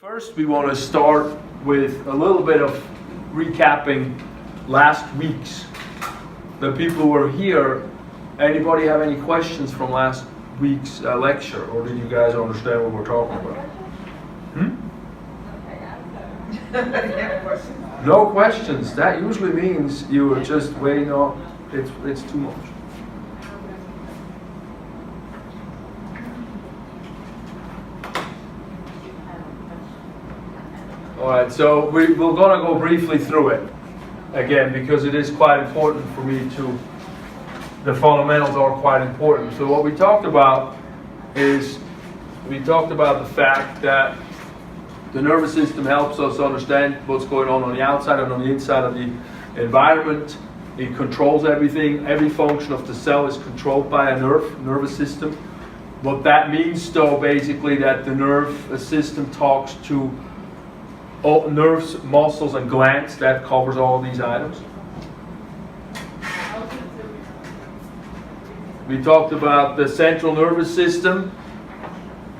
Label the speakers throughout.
Speaker 1: First, we want to start with a little bit of recapping last week's. The people who were here, anybody have any questions from last week's lecture, or did you guys understand what we're talking about? No questions. That usually means you are just waiting on. It's too much. All right, so we're going to go briefly through it again because it is quite important for me to. The fundamentals are quite important. So what we talked about is the fact that the nervous system helps us understand what's going on the outside and on the inside of the environment. It controls everything. Every function of the cell is controlled by a nervous system. What that means, though, basically, that the nervous system talks to all nerves, muscles, and glands. That covers all these items. We talked about the central nervous system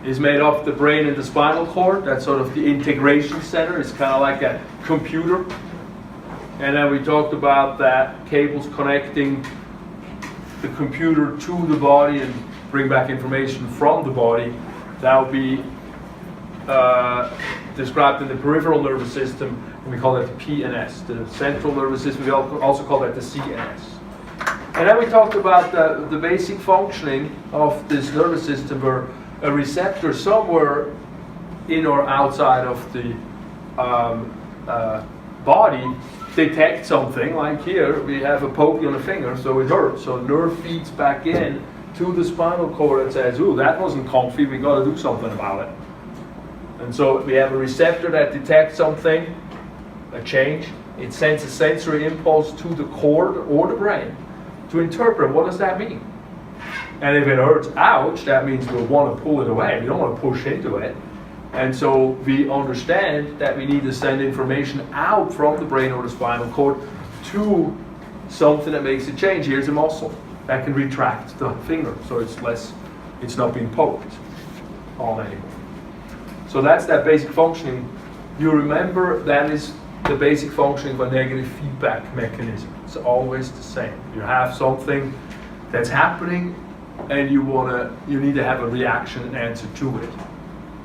Speaker 1: is made up of the brain and the spinal cord. That's sort of the integration center. It's kind of like a computer. And then we talked about that cables connecting the computer to the body and bring back information from the body. That will be described in the peripheral nervous system, and we call that the PNS. The central nervous system, we also call that the CNS. And then we talked about the basic functioning of this nervous system, where a receptor somewhere in or outside of the body detects something. Like here, we have a poke on the finger, so it hurts. So nerve feeds back in to the spinal cord and says, "Ooh, that wasn't comfy. We got to do something about it." And so we have a receptor that detects something, a change. It sends a sensory impulse to the cord or the brain to interpret what does that mean. And if it hurts, ouch, that means we'll want to pull it away. We don't want to push into it. And so we understand that we need to send information out from the brain or the spinal cord to something that makes a change. Here's a muscle that can retract the finger, so it's not being poked on anymore. So that's that basic functioning. You remember that is the basic functioning of a negative feedback mechanism. It's always the same. You have something that's happening and you need to have a reaction and answer to it.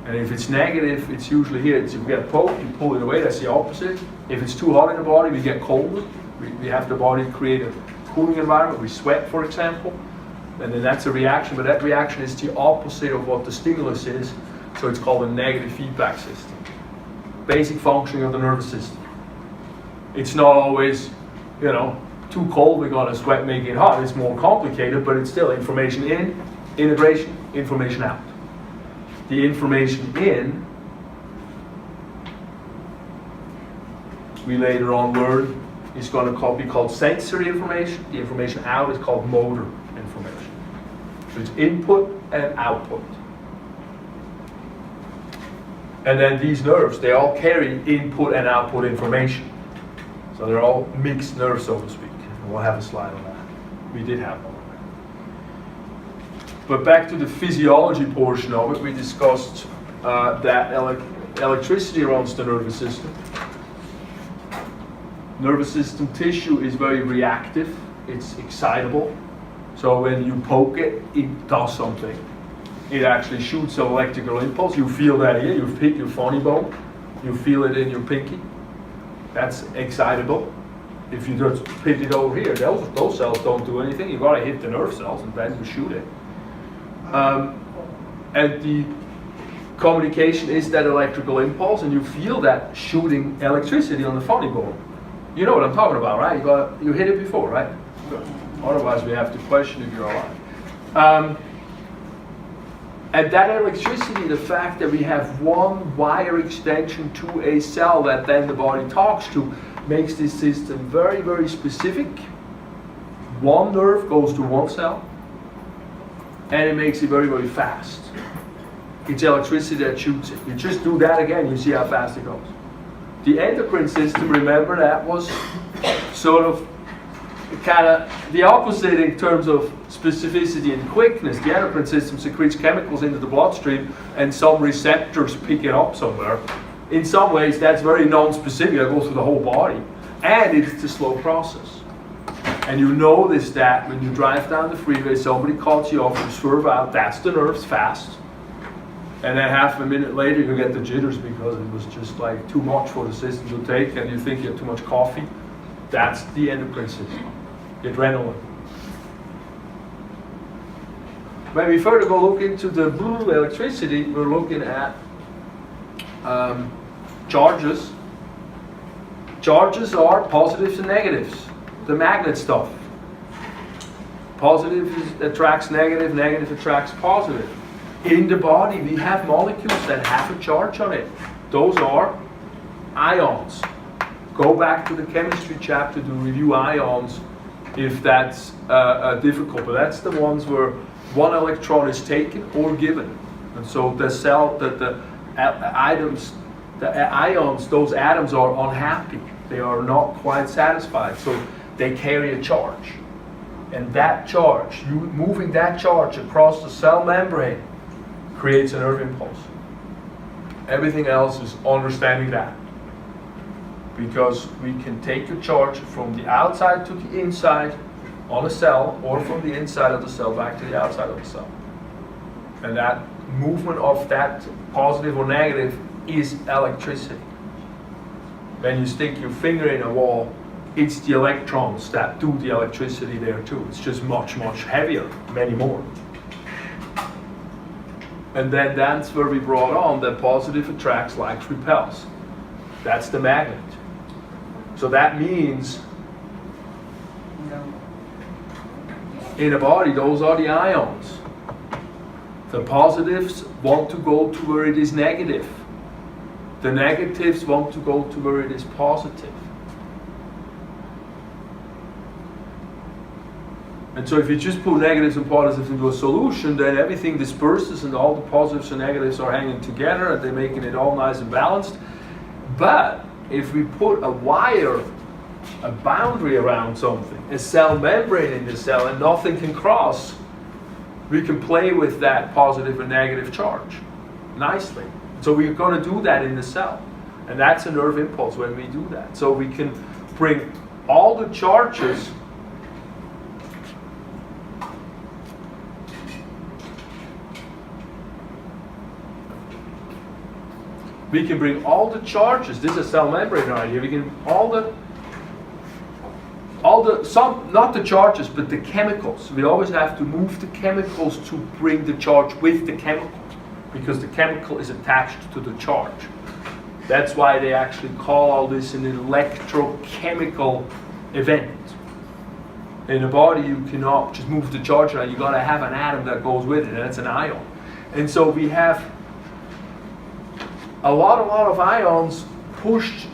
Speaker 1: And if it's negative, it's usually here. If you get poked, you pull it away, that's the opposite. If it's too hot in the body, we get cold. We have the body create a cooling environment. We sweat, for example. And then that's a reaction, but that reaction is the opposite of what the stimulus is. So it's called a negative feedback system. Basic functioning of the nervous system. It's not always, too cold, we're going to sweat making it hot. It's more complicated, but it's still information in, integration, information out. The information in, we later on learn, is going to be called sensory information. The information out is called motor information. So it's input and output. And then these nerves, they all carry input and output information. So they're all mixed nerves, so to speak. And we'll have a slide on that. We did have one. But back to the physiology portion of it, we discussed that electricity runs the nervous system. Nervous system tissue is very reactive. It's excitable. So when you poke it, it does something. It actually shoots an electrical impulse. You feel that here. You hit your funny bone. You feel it in your pinky. That's excitable. If you just hit it over here, those cells don't do anything. You've got to hit the nerve cells and then you shoot it. And the communication is that electrical impulse, and you feel that shooting electricity on the funny bone. You know what I'm talking about, right? You hit it before, right? Otherwise, we have to question if you're alive. And that electricity, the fact that we have one wire extension to a cell that then the body talks to, makes this system very, very specific. One nerve goes to one cell, and it makes it very, very fast. It's electricity that shoots it. You just do that again, you see how fast it goes. The endocrine system, remember, that was sort of kind of the opposite in terms of specificity and quickness. The endocrine system secretes chemicals into the bloodstream and some receptors pick it up somewhere. in some ways that's very non-specific, it goes through the whole body. And it's a slow process. And you notice that when you drive down the freeway, somebody cuts you off, you swerve out, that's the nerves fast. And then half a minute later you get the jitters because it was just like too much for the system to take and you think you have too much coffee. That's the endocrine system, the adrenaline. When we further go look into the blue electricity, we're looking at charges. Charges are positives and negatives, the magnet stuff. Positive attracts negative, negative attracts positive. In the body, we have molecules that have a charge on it. Those are ions. Go back to the chemistry chapter to review ions if that's difficult. But that's the ones where one electron is taken or given. And so the cell, the ions, those atoms are unhappy. They are not quite satisfied. So they carry a charge. And that charge, moving that charge across the cell membrane creates a nerve impulse. Everything else is understanding that. Because we can take a charge from the outside to the inside on a cell, or from the inside of the cell back to the outside of the cell. And that movement of that positive or negative is electricity. When you stick your finger in a wall, it's the electrons that do the electricity there too. It's just much, much heavier, many more. And then that's where we brought on that positive attracts, likes, repels. That's the magnet. So that means in a body, those are the ions. The positives want to go to where it is negative. The negatives want to go to where it is positive. And so if you just put negatives and positives into a solution, then everything disperses and all the positives and negatives are hanging together and they're making it all nice and balanced. But if we put a wire, a boundary around something, a cell membrane in the cell, and nothing can cross, we can play with that positive and negative charge nicely. So we're going to do that in the cell. And that's a nerve impulse when we do that. So we can bring all the charges this is a cell membrane right here, we can not the charges, but the chemicals. We always have to move the chemicals to bring the charge with the chemical, because the chemical is attached to the charge. That's why they actually call all this an electrochemical event. In a body, you cannot just move the charge around. You got to have an atom that goes with it, and that's an ion. And so we have a lot of ions pushed,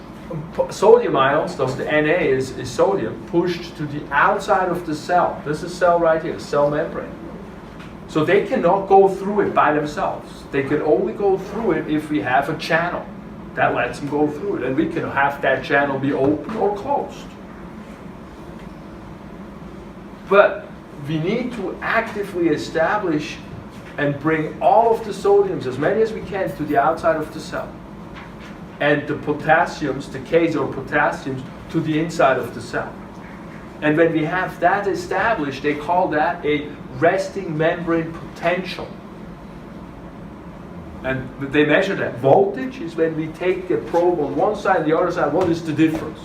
Speaker 1: sodium ions, thus the Na is sodium, pushed to the outside of the cell. This is cell right here, cell membrane. So they cannot go through it by themselves. They can only go through it if we have a channel that lets them go through it. And we can have that channel be open or closed. But we need to actively establish and bring all of the sodiums, as many as we can, to the outside of the cell. And the potassiums, the Ks or potassiums, to the inside of the cell. And when we have that established, they call that a resting membrane potential. And they measure that. Voltage is when we take a probe on one side and the other side, what is the difference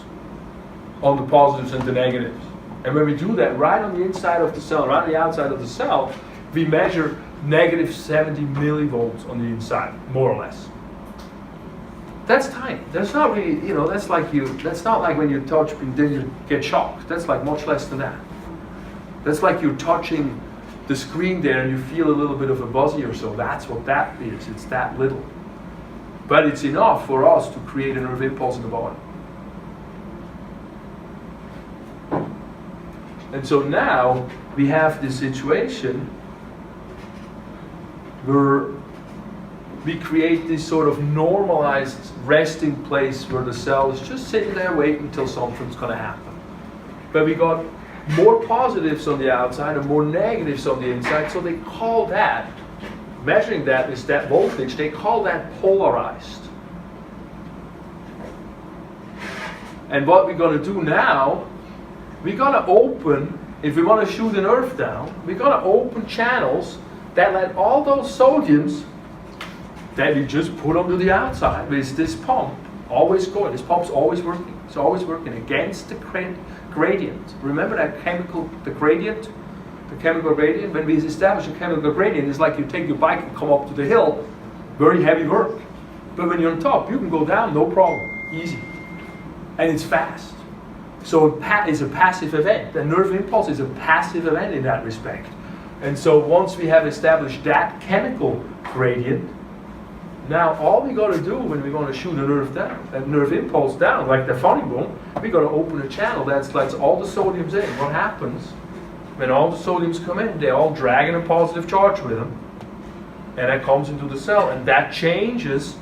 Speaker 1: on the positives and the negatives? And when we do that right on the inside of the cell, right on the outside of the cell, we measure negative 70 millivolts on the inside, more or less. That's tiny. That's not really, that's not like when you touch and then you get shocked. That's like much less than that. That's like you're touching the screen there and you feel a little bit of a buzzy or so. That's what that is. It's that little. But it's enough for us to create a nerve impulse in the body. And so now we have this situation where we create this sort of normalized resting place where the cell is just sitting there waiting until something's going to happen. But we got more positives on the outside and more negatives on the inside, so they call that, measuring that is that voltage, they call that polarized. And what we're going to do now, we're going to open, if we want to shoot a nerve down, we're going to open channels that let all those sodiums that we just put onto the outside with this pump always going. This pump's always working. It's always working against the gradient. Remember that chemical gradient? The chemical gradient? When we establish a chemical gradient, it's like you take your bike and come up to the hill, very heavy work. But when you're on top, you can go down, no problem, easy. And it's fast. So it's a passive event. The nerve impulse is a passive event in that respect. And so once we have established that chemical gradient, now all we got to do when we want to shoot a nerve down, a nerve impulse down, like the funny bone, we got to open a channel that lets all the sodiums in. What happens when all the sodiums come in? They're all dragging a positive charge with them, and that comes into the cell, and that changes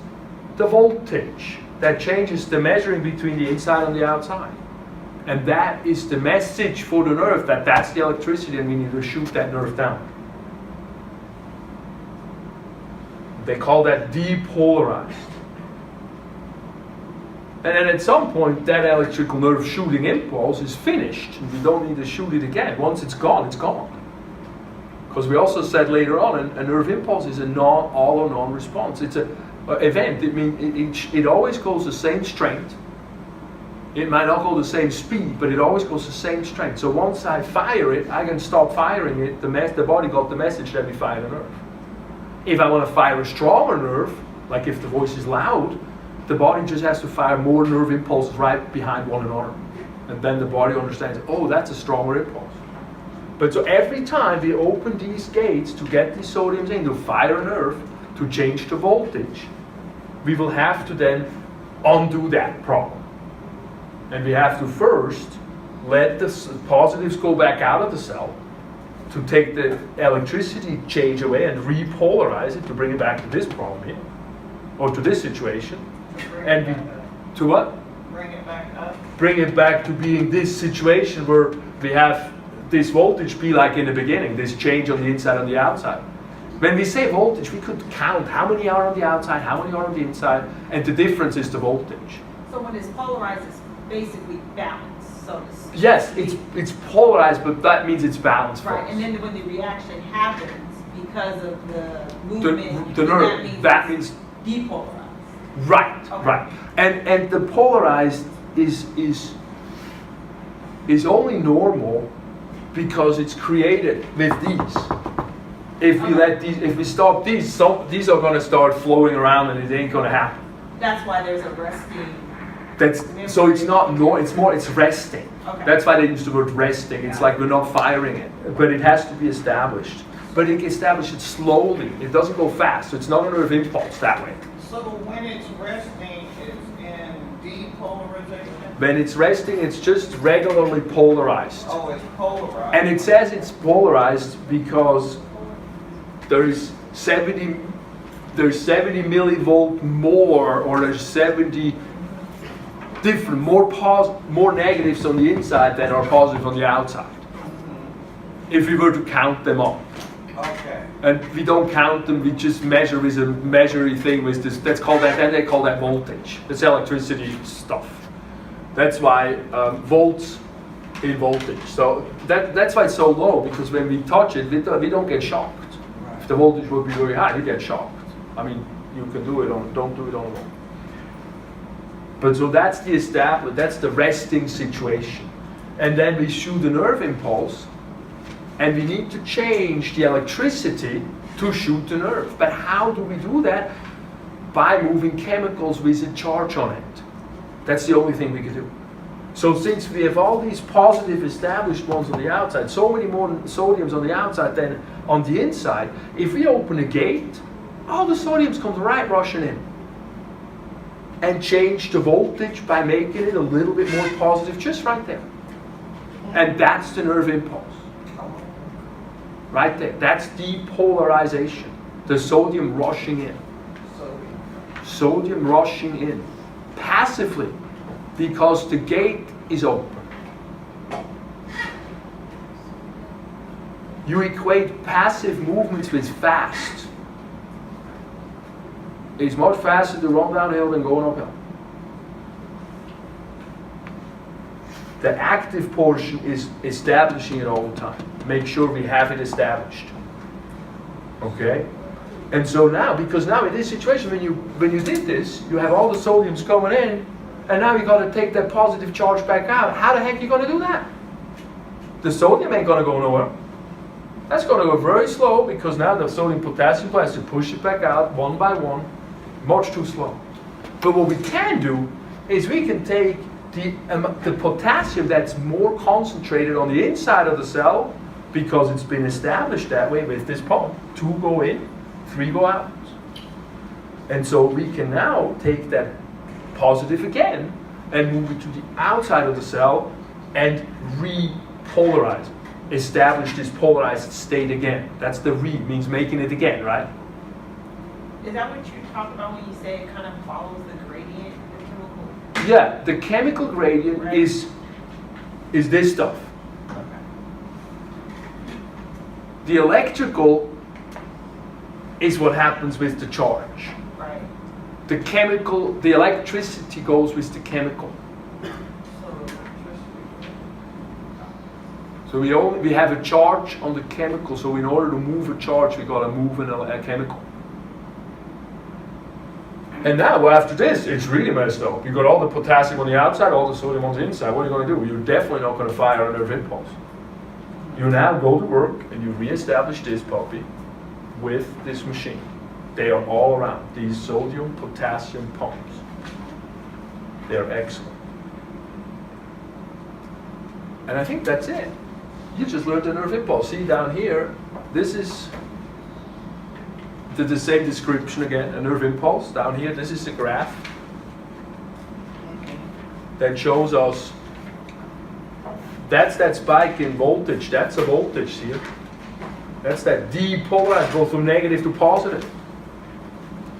Speaker 1: the voltage. That changes the measuring between the inside and the outside. And that is the message for the nerve that that's the electricity and we need to shoot that nerve down. They call that depolarized. And then at some point that electrical nerve shooting impulse is finished and we don't need to shoot it again. Once it's gone, it's gone. Because we also said later on a nerve impulse is a all or non-response. It's an event. It means it always goes the same strength. It might not go the same speed, but it always goes the same strength. So once I fire it, I can stop firing it. The body got the message that we fired a nerve. If I want to fire a stronger nerve, like if the voice is loud, the body just has to fire more nerve impulses right behind one another. And then the body understands, oh, that's a stronger impulse. But so every time we open these gates to get these sodiums in, to fire a nerve, to change the voltage, we will have to then undo that problem. And we have to first let the positives go back out of the cell to take the electricity change away and repolarize it to bring it back to this problem here, or to this situation. And to what?
Speaker 2: Bring it back up.
Speaker 1: Bring it back to being this situation where we have this voltage be like in the beginning, this change on the inside and the outside. When we say voltage, we could count how many are on the outside, how many are on the inside, and the difference is the voltage.
Speaker 2: So when it's polarized, it's basically balanced, so to speak.
Speaker 1: Yes, it's polarized, but that means it's balanced.
Speaker 2: Right, and then when the reaction happens because of the movement,
Speaker 1: the nerve, that means
Speaker 2: depolarized.
Speaker 1: Right,
Speaker 2: Okay.
Speaker 1: right. And the polarized is only normal because it's created with these. If we let these, if we stop these, these are going to start floating around and it ain't going to happen.
Speaker 2: That's why there's a resting.
Speaker 1: So it's not it's resting.
Speaker 2: Okay.
Speaker 1: That's why they use the word resting. It's like we're not firing it, but it has to be established. But it establishes slowly. It doesn't go fast. So it's not a nerve impulse that way.
Speaker 3: So when it's resting, it's in depolarization?
Speaker 1: When it's resting, it's just regularly polarized.
Speaker 3: Oh, it's polarized.
Speaker 1: And it says it's polarized because there's 70 millivolt more, or there's 70 different, more negatives on the inside than are positive on the outside. If we were to count them up.
Speaker 3: Okay.
Speaker 1: And we don't count them, we just measure with a measuring thing with this. They call that voltage. That's electricity stuff. That's why volts in voltage. So that's why it's so low, because when we touch it, we don't get shocked.
Speaker 3: Right.
Speaker 1: If the voltage would be very high, you get shocked. I mean, you can do it on, don't do it on low. But so that's the resting situation. And then we shoot a nerve impulse, and we need to change the electricity to shoot the nerve. But how do we do that? By moving chemicals with a charge on it. That's the only thing we can do. So since we have all these positive established ones on the outside, so many more sodiums on the outside than on the inside, if we open a gate, all the sodiums come right rushing in. And change the voltage by making it a little bit more positive just right there. And that's the nerve impulse. Right there. That's depolarization. The sodium rushing in. Sodium rushing in. Passively. Because the gate is open. You equate passive movements with fast. It's much faster to run downhill than going uphill. The active portion is establishing it all the time. Make sure we have it established. Okay? And so now, because now in this situation, when you did this, you have all the sodiums coming in, and now you got to take that positive charge back out. How the heck are you going to do that? The sodium ain't going to go nowhere. That's going to go very slow, because now the sodium potassium has to push it back out one by one, much too slow. But what we can do is we can take the potassium that's more concentrated on the inside of the cell, because it's been established that way with this pump. 2 go in, 3 go out. And so we can now take that positive again and move it to the outside of the cell and repolarize it. Establish this polarized state again. That's the means making it again, right?
Speaker 2: Is that what you talk about when you say it kind of follows the gradient, the chemical?
Speaker 1: Yeah, the chemical gradient
Speaker 2: Right.
Speaker 1: is this stuff.
Speaker 2: Okay.
Speaker 1: The electrical is what happens with the charge.
Speaker 2: Right.
Speaker 1: The chemical, the electricity goes with the chemical. So we have a charge on the chemical, so in order to move a charge, we got to move a chemical. And now, well, after this, it's really messed up. You got all the potassium on the outside, all the sodium on the inside. What are you going to do? You're definitely not going to fire a nerve impulse. You now go to work and you reestablish this puppy with this machine. They are all around, these sodium potassium pumps. They're excellent. And I think that's it. You just learned the nerve impulse. See down here, this is the same description again, a nerve impulse. Down here, this is the graph that shows us that's that spike in voltage. That's a voltage here. That's that depolarized, go from negative to positive.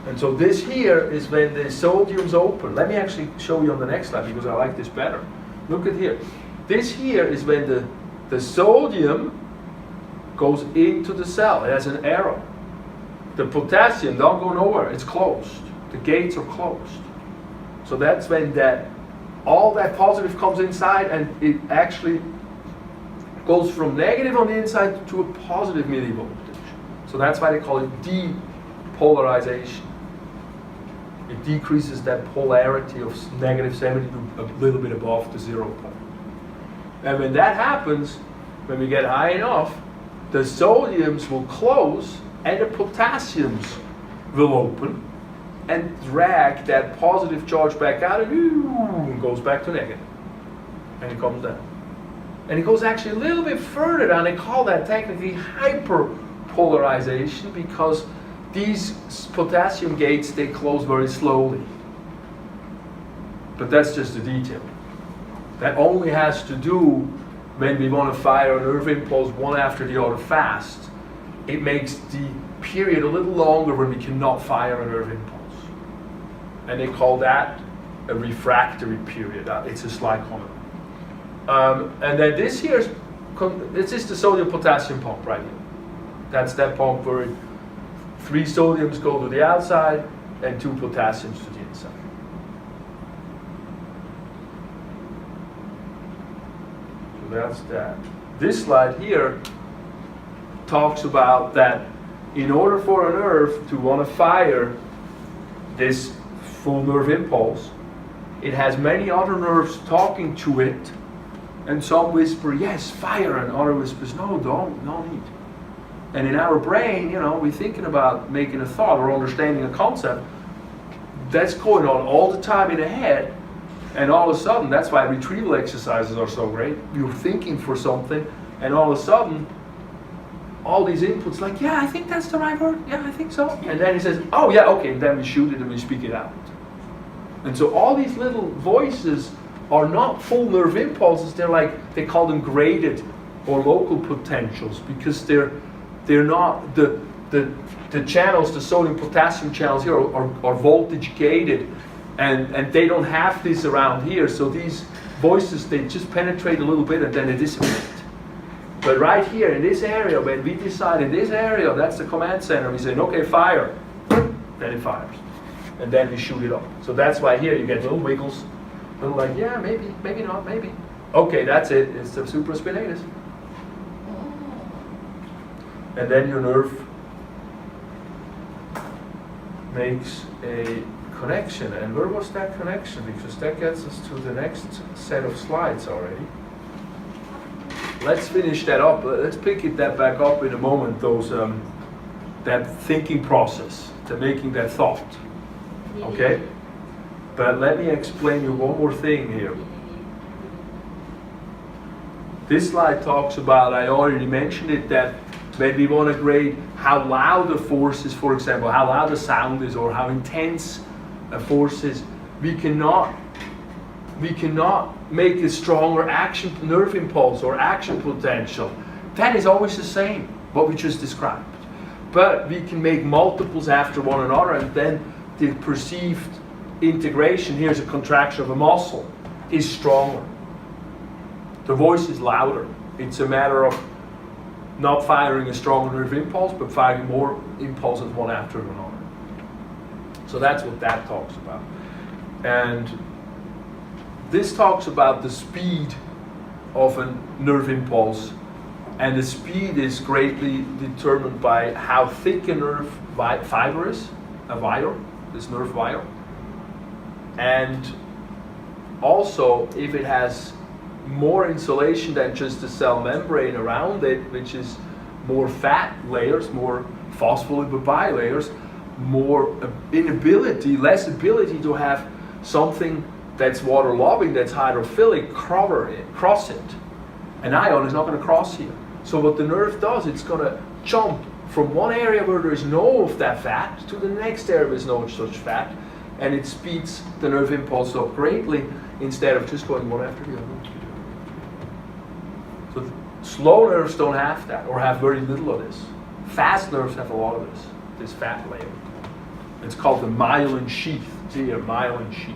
Speaker 1: And so this here is when the sodium's open. Let me actually show you on the next slide because I like this better. Look at here. This here is when the sodium goes into the cell. It has an arrow. The potassium don't go nowhere. It's closed. The gates are closed. So that's when all that positive comes inside, and it actually goes from negative on the inside to a positive millivoltage. So that's why they call it depolarization. It decreases that polarity of negative 70 to a little bit above the 0 point. And when that happens, when we get high enough, the sodiums will close and the potassiums will open and drag that positive charge back out and goes back to negative. And it comes down. And it goes actually a little bit further down. They call that technically hyperpolarization because these potassium gates, they close very slowly. But that's just a detail. That only has to do when we want to fire a nerve impulse one after the other fast. It makes the period a little longer when we cannot fire a nerve impulse. And they call that a refractory period. It's a slight comment. And then this here is the sodium potassium pump right here. That's that pump where 3 sodiums go to the outside and 2 potassiums to the inside. So that's that. This slide here talks about that in order for a nerve to want to fire this full nerve impulse, it has many other nerves talking to it, and some whisper, yes, fire, and other whispers, no, don't, no need. And in our brain, we're thinking about making a thought or understanding a concept. That's going on all the time in the head, and all of a sudden, that's why retrieval exercises are so great. You're thinking for something, and all of a sudden, all these inputs like, yeah, I think that's the right word, yeah, I think so. And then he says, oh yeah, okay, and then we shoot it and we speak it out. And so all these little voices are not full nerve impulses, they call them graded or local potentials because they're not, the channels, the sodium potassium channels here are voltage gated and they don't have this around here, so these voices, they just penetrate a little bit and then they dissipate. But right here in this area, when we decide in this area, that's the command center, we say, okay, fire, then it fires. And then we shoot it up. So that's why here you get little wiggles, little like, yeah, maybe, maybe not, maybe. Okay, that's it. It's the supraspinatus. And then your nerve makes a connection. And where was that connection? Because that gets us to the next set of slides already. Let's finish that up. Let's pick that back up in a moment. That thinking process, to making that thought. Okay? But let me explain you one more thing here. This slide talks about, I already mentioned it, that when we want to grade how loud a force is, for example, how loud a sound is, or how intense a force is, we cannot make a stronger action nerve impulse or action potential. That is always the same, what we just described. But we can make multiples after one another, and then the perceived integration, here's a contraction of a muscle, is stronger. The voice is louder. It's a matter of not firing a stronger nerve impulse, but firing more impulses one after another. So that's what that talks about. And this talks about the speed of a nerve impulse, and the speed is greatly determined by how thick a nerve fiber is, a wire, this nerve wire, and also if it has more insulation than just the cell membrane around it, which is more fat layers, more phospholipid bilayers, more less ability to have something that's water-loving, that's hydrophilic, cross it. An ion is not going to cross here. So what the nerve does, it's going to jump from one area where there is no of that fat to the next area where there's no such fat, and it speeds the nerve impulse up greatly instead of just going one after the other. So slow nerves don't have that, or have very little of this. Fast nerves have a lot of this fat layer. It's called the myelin sheath. See here, myelin sheath.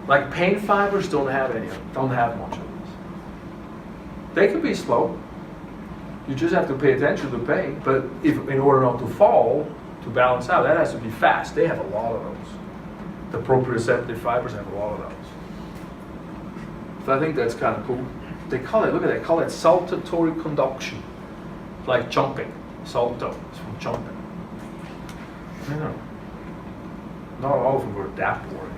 Speaker 1: Like pain fibers don't have much of this. They can be slow. You just have to pay attention to the pain, but in order not to fall, to balance out, that has to be fast. They have a lot of those. The proprioceptive fibers have a lot of those. So I think that's kind of cool. They call it saltatory conduction. It's like jumping. Salto, it's from jumping. I know. Not all of them were that boring.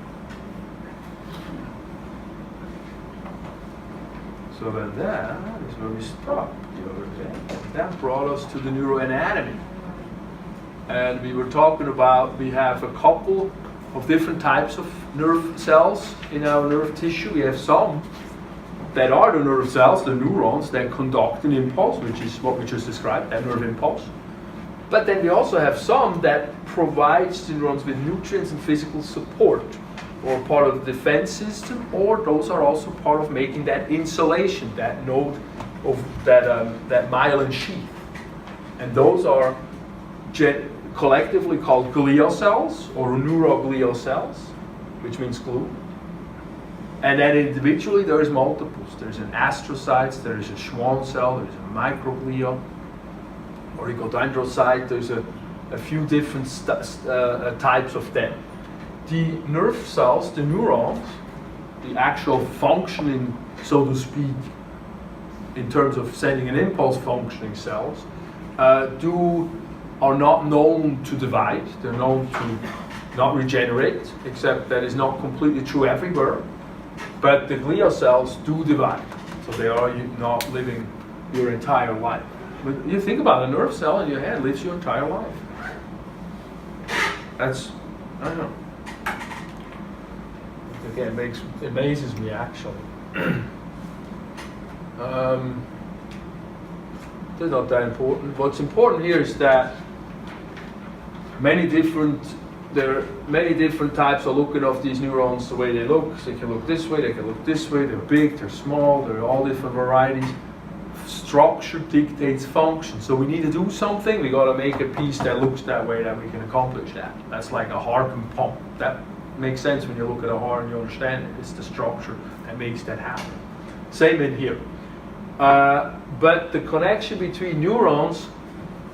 Speaker 1: So then that is where we stopped the other day. That brought us to the neuroanatomy. And we were talking about, we have a couple of different types of nerve cells in our nerve tissue. We have some that are the nerve cells, the neurons, that conduct an impulse, which is what we just described, that nerve impulse. But then we also have some that provides the neurons with nutrients and physical support, or part of the defense system, or those are also part of making that insulation, that node of that myelin sheath. And those are collectively called glial cells, or neuroglial cells, which means glue. And then individually there's multiples. There's an astrocytes, there's a Schwann cell, there's a microglia, oligodendrocyte, there's a few different types of them. The nerve cells, the neurons, the actual functioning, so to speak, in terms of sending an impulse functioning cells, are not known to divide. They're known to not regenerate, except that is not completely true everywhere. But the glial cells do divide, so they are not living your entire life. But you think about a nerve cell in your head lives your entire life. That's, I don't know. Again, it amazes me actually. It's not that important. What's important here is that there are many different types of looking of these neurons the way they look. So they can look this way, they can look this way, they're big, they're small, they're all different varieties. Structure dictates function. So we need to do something, we gotta make a piece that looks that way that we can accomplish that. That's like a heart and pump. That makes sense when you look at a heart and you understand it. It's the structure that makes that happen. Same in here. But the connection between neurons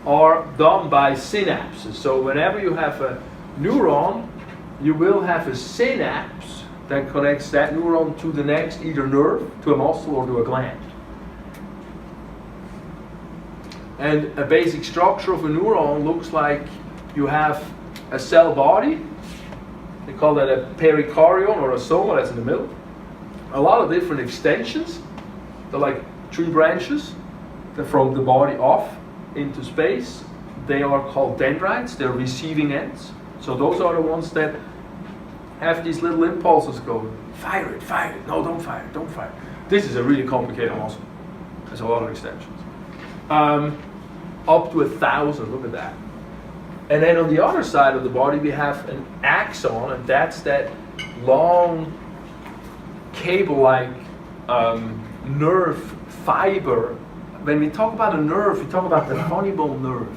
Speaker 1: are done by synapses. So whenever you have a neuron, you will have a synapse that connects that neuron to the next either nerve, to a muscle, or to a gland. And a basic structure of a neuron looks like you have a cell body. They call that a pericardion or a soma, that's in the middle. A lot of different extensions. They're like tree branches that from the body off into space. They are called dendrites. They're receiving ends. So those are the ones that have these little impulses going. Fire it, fire it. No, don't fire it, don't fire it. This is a really complicated muscle. There's a lot of extensions. Up to 1,000, look at that. And then on the other side of the body we have an axon, and that's that long cable-like nerve fiber. When we talk about a nerve, we talk about the funny bone nerve.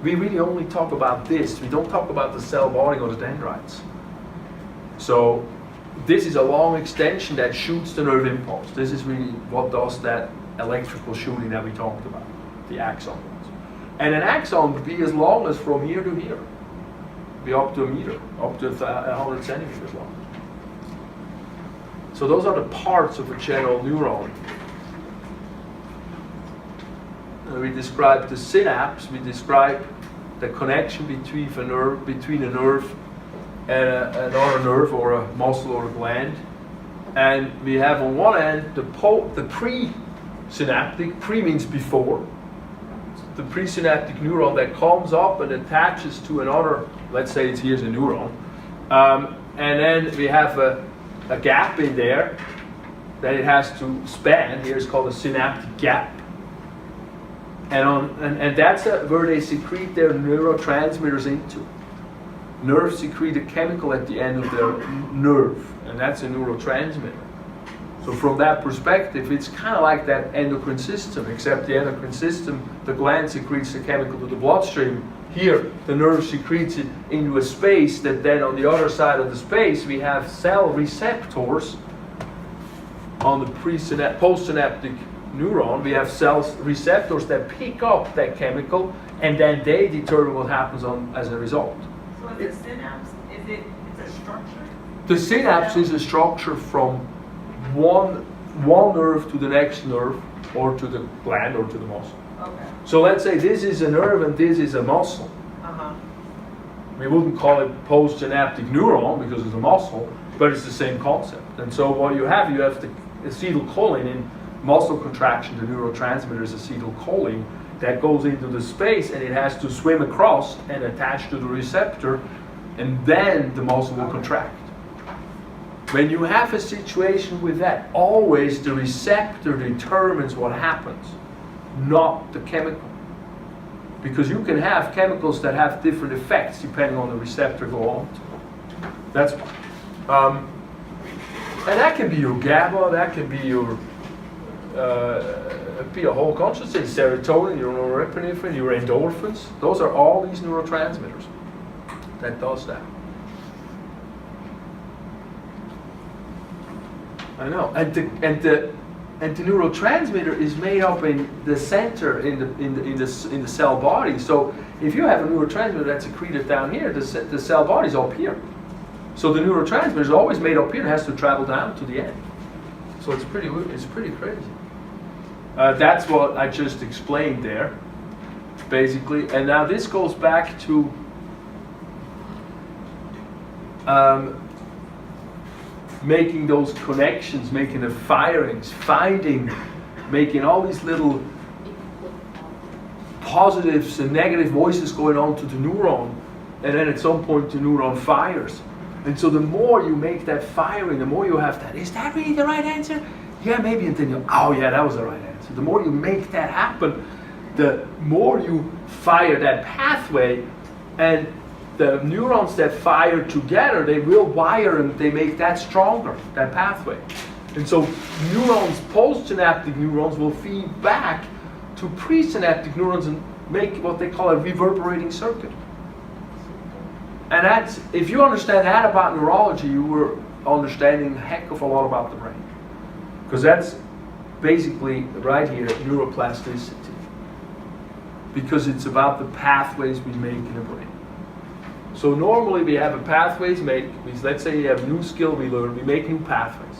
Speaker 1: We really only talk about this. We don't talk about the cell body or the dendrites. So this is a long extension that shoots the nerve impulse. This is really what does that electrical shooting that we talked about, the axon. And an axon would be as long as from here to here. Be up to a meter, up to 100 centimeters long. So those are the parts of a general neuron. We describe the synapse, we describe the connection between a nerve and another nerve or a muscle or a gland. And we have on one end the presynaptic, pre means before, the presynaptic neuron that comes up and attaches to another, let's say here's a neuron. And then we have a gap in there that it has to span. Here it's called a synaptic gap. And that's where they secrete their neurotransmitters into. Nerves secrete a chemical at the end of their nerve, and that's a neurotransmitter. So from that perspective, it's kind of like that endocrine system, except the endocrine system, the gland secretes the chemical to the bloodstream. Here, the nerve secretes it into a space that then on the other side of the space, we have cell receptors on the postsynaptic neuron. We have cells receptors that pick up that chemical, and then they determine what happens as a result.
Speaker 2: So is the synapse, it's a structure?
Speaker 1: The synapse is a structure from one nerve to the next nerve, or to the gland, or to the muscle.
Speaker 2: Okay.
Speaker 1: So let's say this is a nerve and this is a muscle.
Speaker 2: Uh-huh.
Speaker 1: We wouldn't call it postsynaptic neuron because it's a muscle, but it's the same concept. And so what you have the acetylcholine in muscle contraction, the neurotransmitter is acetylcholine that goes into the space, and it has to swim across and attach to the receptor, and then the muscle will contract. When you have a situation with that, always the receptor determines what happens, not the chemical. Because you can have chemicals that have different effects depending on the receptor go on to. That's and that can be your GABA, that can be your a whole consciousness, serotonin, your norepinephrine, your endorphins. Those are all these neurotransmitters that does that. I know, and the neurotransmitter is made up in the center in the cell body. So if you have a neurotransmitter that's secreted down here, the cell body's up here. So the neurotransmitter is always made up here and has to travel down to the end. So it's pretty crazy. That's what I just explained there, basically. And now this goes back to making those connections, making the firings, making all these little positives and negative voices going on to the neuron, and then at some point the neuron fires. And so the more you make that firing, the more you have that, is that really the right answer? Yeah, maybe, and then oh yeah, that was the right answer. The more you make that happen, the more you fire that pathway, and the neurons that fire together, they will wire and they make that stronger, that pathway. And so neurons, postsynaptic neurons, will feed back to presynaptic neurons and make what they call a reverberating circuit. And that's, if you understand that about neurology, you were understanding a heck of a lot about the brain. Because that's basically, right here, neuroplasticity. Because it's about the pathways we make in the brain. So normally we have a pathways make. Let's say you have a new skill we learn, we make new pathways.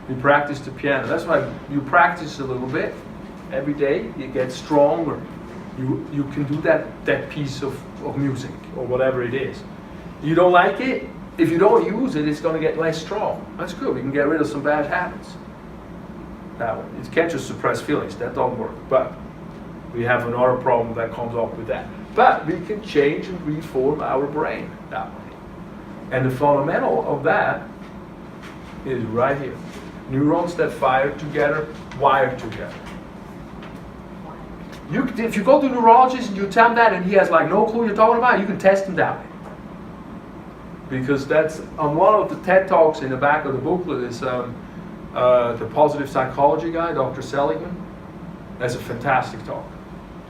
Speaker 1: We practice the piano. That's why you practice a little bit every day. You get stronger. You can do that piece of music or whatever it is. You don't like it. If you don't use it, it's going to get less strong. That's good. We can get rid of some bad habits. That way, you can't just suppress feelings. That don't work. But we have another problem that comes up with that. But we can change and reform our brain that way. And the fundamental of that is right here. Neurons that fire together, wire together. If you go to a neurologist and you tell him that and he has like no clue you're talking about, you can test him that way. Because that's on one of the TED Talks in the back of the booklet is the positive psychology guy, Dr. Seligman. That's a fantastic talk.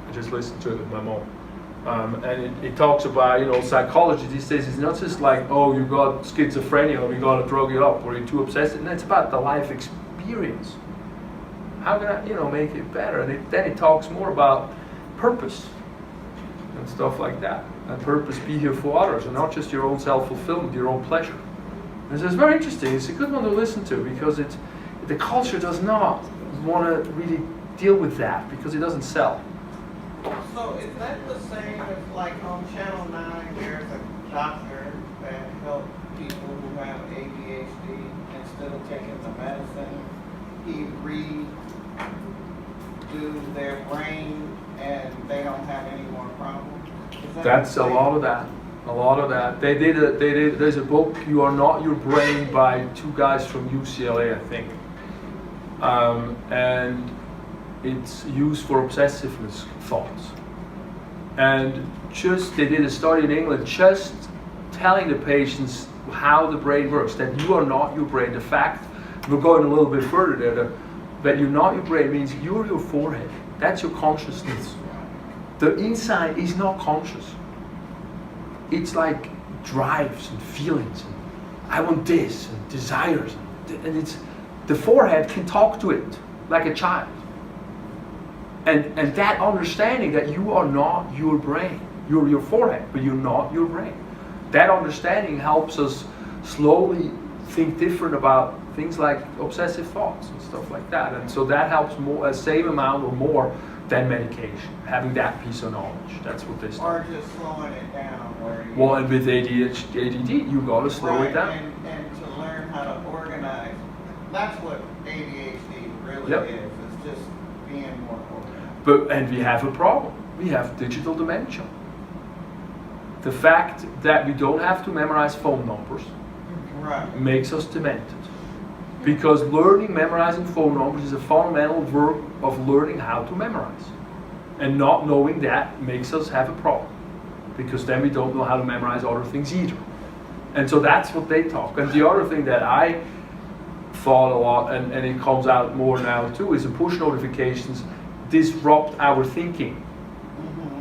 Speaker 1: I just listened to it with my mom. And it talks about, psychology these days is not just like, oh, you got schizophrenia or you got to drug you up or you're too obsessed. And it's about the life experience. How can I, make it better? And then it talks more about purpose and stuff like that. And purpose, be here for others, and not just your own self-fulfillment, your own pleasure. And so it's very interesting. It's a good one to listen to because the culture does not want to really deal with that because it doesn't sell.
Speaker 3: So is that the same as like on Channel 9, there's a doctor that helps people who have ADHD instead of taking the medicine, he redo their brain and they don't have any more problems?
Speaker 1: That's a lot of that. A lot of that. They did. There's a book, "You Are Not Your Brain," by two guys from UCLA, I think, and it's used for obsessiveness thoughts. And they did a study in England, just telling the patients how the brain works. That you are not your brain. The fact, we're going a little bit further there. That you're not your brain means you're your forehead. That's your consciousness. The inside is not conscious. It's like drives and feelings and I want this and desires and it's the forehead can talk to it like a child. And that understanding that you are not your brain. You're your forehead, but you're not your brain. That understanding helps us slowly think different about things like obsessive thoughts and stuff like that. And so that helps more, a same amount or more than medication, having that piece of knowledge. That's what they start.
Speaker 3: Or just slowing it down.
Speaker 1: Well, and with ADD, you got to slow it down.
Speaker 3: And to learn how to organize. That's what ADHD really is. It's just being more organized.
Speaker 1: And we have a problem. We have digital dementia. The fact that we don't have to memorize phone numbers makes us demented. Because memorizing phone numbers is a fundamental work of learning how to memorize. And not knowing that makes us have a problem. Because then we don't know how to memorize other things either. And so that's what they talk. And the other thing that I thought a lot, and it comes out more now too, is the push notifications disrupt our thinking.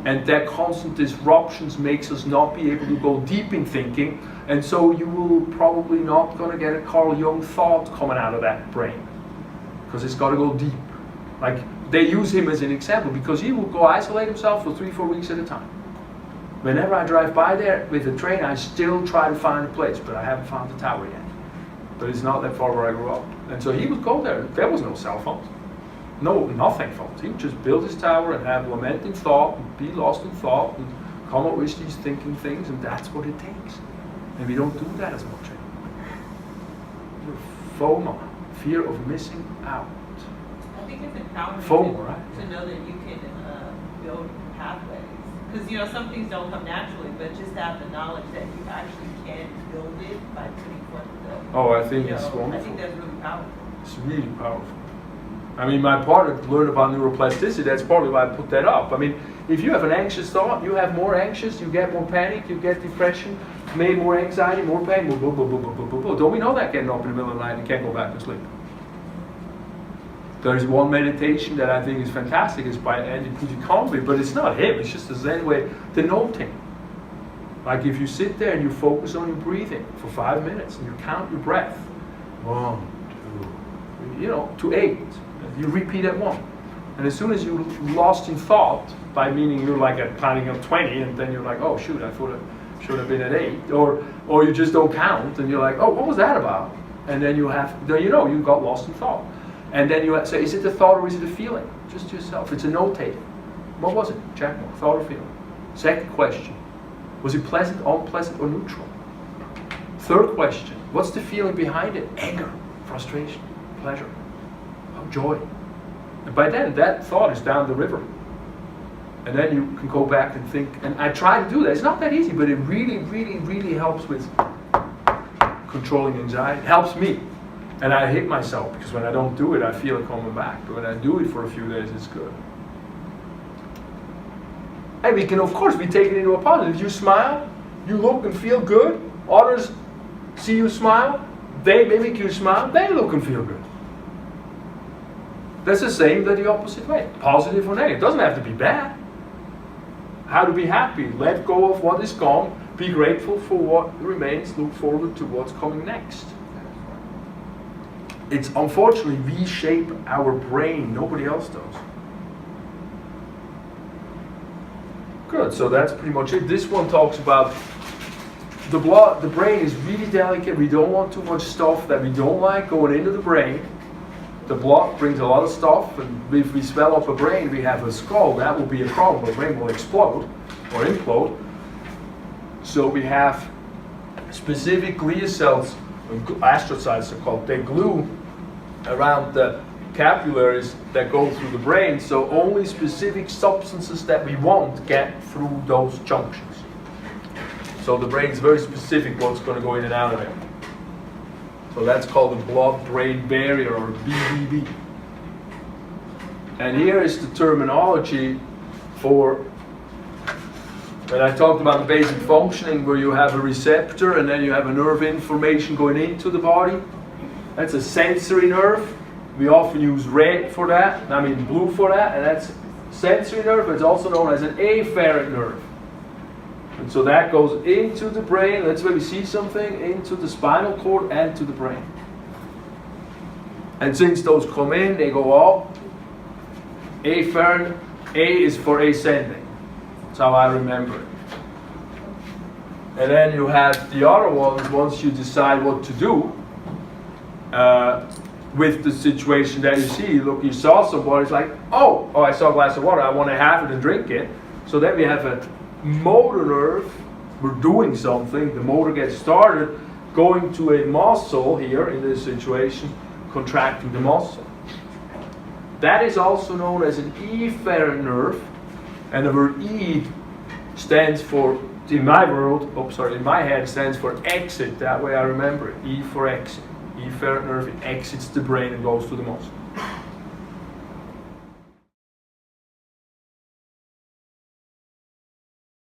Speaker 1: And that constant disruptions makes us not be able to go deep in thinking, and so you will probably not going to get a Carl Jung thought coming out of that brain, because it's got to go deep. Like they use him as an example because he will go isolate himself for 3-4 weeks at a time. Whenever I drive by there with the train, I still try to find a place, but I haven't found the tower yet. But it's not that far where I grew up, and so he would go there. There was no cell phones. No, nothing phones. He would just build his tower and have lamenting thought and be lost in thought and come up with these thinking things, and that's what it takes. And we don't do that as much anymore. FOMO, fear of missing out.
Speaker 2: I think it's empowering
Speaker 1: FOMO, right?
Speaker 2: to know that you can build pathways. Because some things don't come naturally, but just have the knowledge that you actually can build it by putting forth the will.
Speaker 1: Oh, I think it's wonderful.
Speaker 2: I think that's really powerful.
Speaker 1: It's really powerful. I mean, my partner learned about neuroplasticity. That's probably why I put that up. I mean, if you have an anxious thought, you have more anxious, you get more panic, you get depression, maybe more anxiety, more pain. Don't we know that getting up in the middle of the night and can't go back to sleep? There's one meditation that I think is fantastic. It's by Andy Pudikombe, but it's not him. It's just a Zen way to noting. Like if you sit there and you focus on your breathing for 5 minutes and you count your breath, 1, 2, to 8. You repeat at 1. And as soon as you're lost in thought, by meaning you're like counting up 20, and then you're like, oh shoot, I thought Should have been at 8. Or you just don't count, and you're like, oh, what was that about? And then you got lost in thought. And then you say, is it a thought or is it a feeling? Just to yourself. It's a notating. What was it? Check mark. Thought or feeling. Second question. Was it pleasant, unpleasant, or neutral? Third question. What's the feeling behind it? Anger, frustration, pleasure, joy. And by then, that thought is down the river. And then you can go back and think. And I try to do that. It's not that easy, but it really, really, really helps with controlling anxiety. It helps me. And I hate myself, because when I don't do it, I feel it coming back. But when I do it for a few days, it's good. And we can, of course, be taken into a positive. You smile, you look and feel good. Others see you smile, they mimic you smile, they look and feel good. That's the same, but the opposite way. Positive or negative. It doesn't have to be bad. How to be happy. Let go of what is gone. Be grateful for what remains. Look forward to what's coming next. It's unfortunately we shape our brain. Nobody else does. Good, so that's pretty much it. This one talks about the brain is really delicate. We don't want too much stuff that we don't like going into the brain. The blood brings a lot of stuff, and if we swell up a brain, we have a skull, that will be a problem. The brain will explode or implode. So we have specific glia cells, astrocytes are called, they glue around the capillaries that go through the brain, so only specific substances that we want get through those junctions. So the brain is very specific what's going to go in and out of it. So that's called the blood-brain barrier, or BBB. And here is the terminology for, when I talked about the basic functioning, where you have a receptor and then you have a nerve information going into the body. That's a sensory nerve. We often use red for that, I mean blue for that, and that's sensory nerve, but it's also known as an afferent nerve. And so that goes into the brain, that's where we see something, into the spinal cord and to the brain. And since those come in, they go up. Afferent, A is for ascending. That's how I remember it. And then you have the other ones, once you decide what to do, with the situation that you see. Look, you saw somebody, it's like, oh, I saw a glass of water, I want to have it and drink it. So then we have a motor nerve, we're doing something, the motor gets started, going to a muscle here in this situation, contracting the muscle. That is also known as an efferent nerve, and the word E stands for, in my world, in my head, stands for exit, that way I remember it, E for exit. Efferent nerve, it exits the brain and goes to the muscle.